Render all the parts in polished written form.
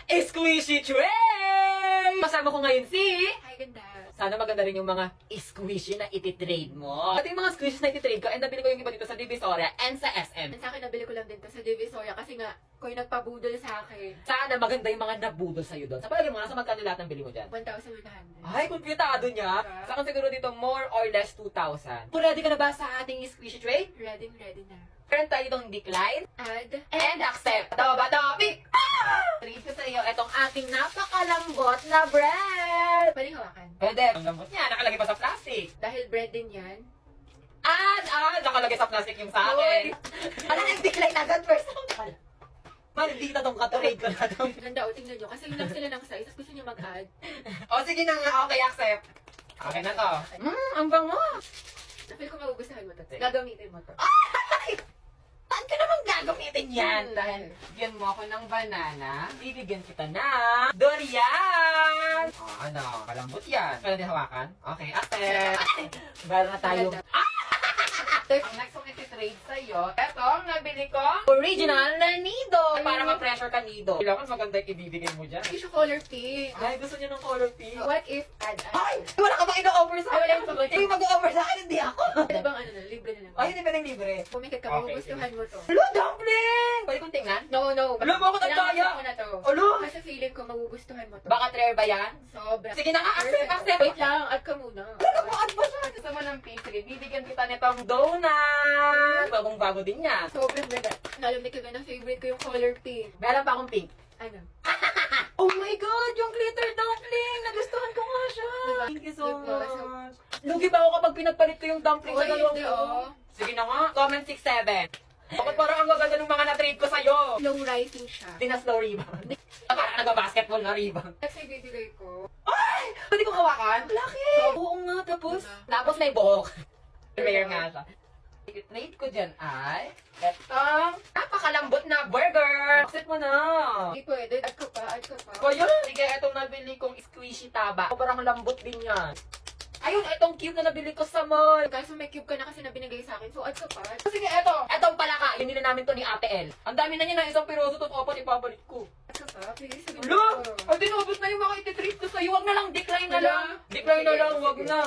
Squishy Trade! Kasama ko ngayon si... Hi, ganda. Sana maganda rin yung mga squishy na iti-trade mo. At yung mga squishies na iti-trade ko, and nabili ko yung iba dito sa Divisoria and sa SM. Sa akin, nabili ko lang din to sa Divisoria kasi nga, ko yung nagpabudol sa akin. Sana maganda yung mga nabudol sa'yo doon. Sa palagay mo, nasa magkano lahat ng bili mo dyan? 1,100. Ay, kumpyutado niya. Sa akin siguro dito, more or less 2,000. Kung ready ka na ba sa ating squishy trade? Ready na. Meron tayo itong decline Add. and accept. Ito ba topic? Trade ko sa iyo itong ating napakalambot na bread. Pwede hawakan. Pwede. Ang lambot niya, nakalagay pa sa plastic. Dahil bread din yan. Nakalagay sa plastic yung sa akin. Ano yung decline agad first? Maldita tong katurade ko na tong. Ganda, o tingnan nyo. Kasi yun lang sila ng size. Tapos gusto nyo mag-add. O sige na nga, okay, accept. Okay na to. Ang bango. Feel ko magugustuhan mo to. Gagamitin mo to. Saan ka naman gagamitin yan? Dahil. Bigyan mo ako ng banana. Bibigyan kita na durian. Ano, kalambot yan. Pwede hawakan? Okay, accept. Meron na tayo. Ang next kong iti-trade sa'yo, eto, nabili ko original na nido. Para ma-pressure ka nido. Kailangan maganda yung ibibigay mo dyan. Hindi siya color pink. Ay, gusto niyo ng color pink? What if add? Ay! Wala ka bang ino-offer sa Ay, wala akin? akong pag- Yung mag-offer sa akin, hindi ako. Ano bang ano na? Libre na naman. Ay, hindi pwedeng libre. Pumikat ka, Okay, magugustuhan mo to. Hello, dumpling! Pwede kong tingnan? No. Alam mo ako nagkaya. Kailangan ko na to. Alo! Kasi feeling ko magugustuhan mo to. Baka rare ba yan? Sobra. Sige na nga, accept, accept. Wait lang, add ka muna. Nakabuad pa siya. Gusto mo ng pastry, bibigyan kita nitong donut. Bagong-bago din yan. Sobrang ganda. Nalamig ka na favorite ko yung color pink. Meron pa akong pink. Ano? Oh my God! Yung glitter dumpling! Nagustuhan ko nga siya! Diba? Thank you so Diba? much. Lugi ba ako kapag pinagpalit ko yung dumpling sa Uy, dalawang hindi, ko? oh. Sige na nga. Comment 6-7. Bakit parang ang gaganda ng mga na-trade ko sa'yo? Low rising siya. Di na slow rebound. Parang nag-basketball na rebound. Kasi bibigay ko. Ay! Pwede ko hawakan? Laki! Oo nga, tapos? Diba? Tapos may buhok. Rare nga siya. I-trade ko dyan ay etong napakalambot na burger. Accept mo na. Hindi pwede. Add ka pa. Kaya, sige, etong nabili kong squishy taba. Sobrang lambot din yan. Ayun, etong cube na nabili ko sa mall. Kaso may cube ka na kasi na binigay sa akin. So add ka pa. Sige, etong palaka. Yun nila namin to ni Ate El. Ang dami na niya na isang piroso, tapos apat ipabalik ko. Add ka pa. Please. Lo! Ay, dinobot na yung mga iti-treat ko sa'yo. Wag na lang, decline na lang. Decline na lang, wag na.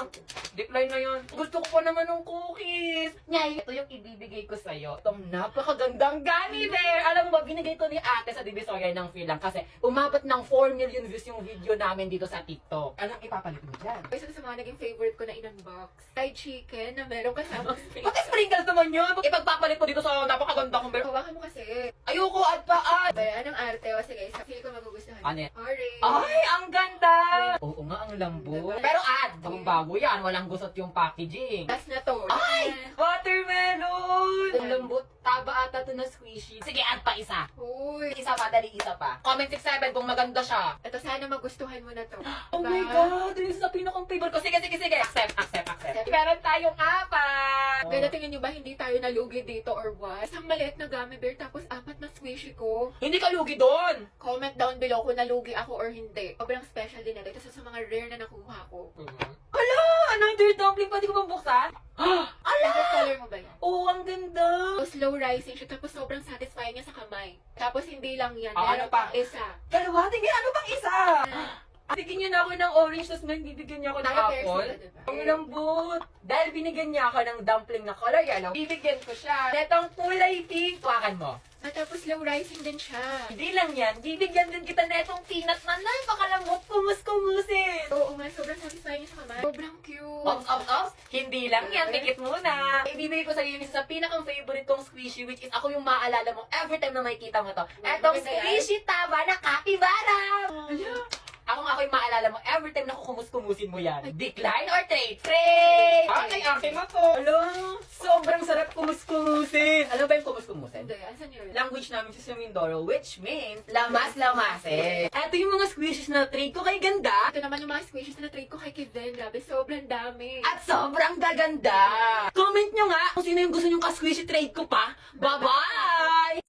Decline na yun. Gusto ko pa naman ng cookies. Nyay, ito yung ibibigay ko sa'yo. Itong napakagandang gummy bear. Alam mo ba, binigay to ni Ate sa Divisoria ng Philang kasi umabot ng 4 million views yung video namin dito sa TikTok. Anong ipapalit mo dyan? Isa sa mga naging favorite ko na in-unbox. Fried chicken na meron kasamang steak. Pati sprinkles naman yun. Ipagpapalit mo dito sa napakaganda kong bear. Hawakan mo kasi. Ayoko, add pa add. Bayan ng arte. O sige, sa feel ko magugustuhan. Ano yan? Orange. Ay, ang ganda! Oo nga, ang lambot. Diba? Pero add, bagong bago yan. Walang gusot yung packaging. Last na to. Ay! Watermelon! Ang lambot. Taba ata to na squishy. Sige, add pa isa. Uy. Isa pa, dali isa pa. Comment 6-7 kung maganda siya. Ito sana magustuhan mo na to. Oh Diba? my God! This is sa pinakang favorite ko. Sige. Accept. Meron tayong apat. Ganda, tingin nyo ba hindi tayo nalugi dito or what? Isang maliit na gummy bear tapos apat na squishy ko. Hindi ka lugi doon. Comment down below kung nalugi ako or hindi. Sobrang special din na ito sa mga rare na nakuha ko. Hala! Ano yung dirty dumpling? Pwede ko bang buksan? Favorite color mo ba yan? Oo, ang ganda. Tapos slow rising siya tapos sobrang satisfying niya sa kamay. Tapos hindi lang yan. Ah, Meron ano pa? pang isa. Dalawa? Tingin, ano bang isa? Bigyan niya na ako ng orange, tapos ngayon bibigyan niya ako ng Naka-pairs apple. sila, diba? Ang lambot. Dahil binigyan niya ako ng dumpling na color yellow, bibigyan ko siya. Netong kulay pink. Tuwakan mo. At tapos slow rising din siya. Hindi lang yan, bibigyan din kita netong peanut na napakalambot, kumus-kumusin. Oo nga, sobrang satisfying niya sa kamay. Sobrang cute. Ops. Hindi lang yan, tikit muna. Ibibigay ko sa iyo yung isa sa pinakang favorite kong squishy, which is ako yung maaalala mo every time na makikita mo to. Etong Maganda yan. squishy taba na capybara. Ako yung maalala mo every time na kukumus-kumusin mo yan. Decline or trade? Trade! Ay, akin na to. Alam, sobrang sarap kumus-kumusin. Alam ba yung kumus-kumusin? Hindi, asan yun? Language namin sa Mindoro, which means lamas-lamasin. Ito yung mga squishies na trade ko kay ganda. Ito naman yung mga squishies na trade ko kay Kevin. Grabe, sobrang dami. At sobrang gaganda. Comment nyo nga kung sino yung gusto nyong ka-squishy trade ko pa. Bye-bye!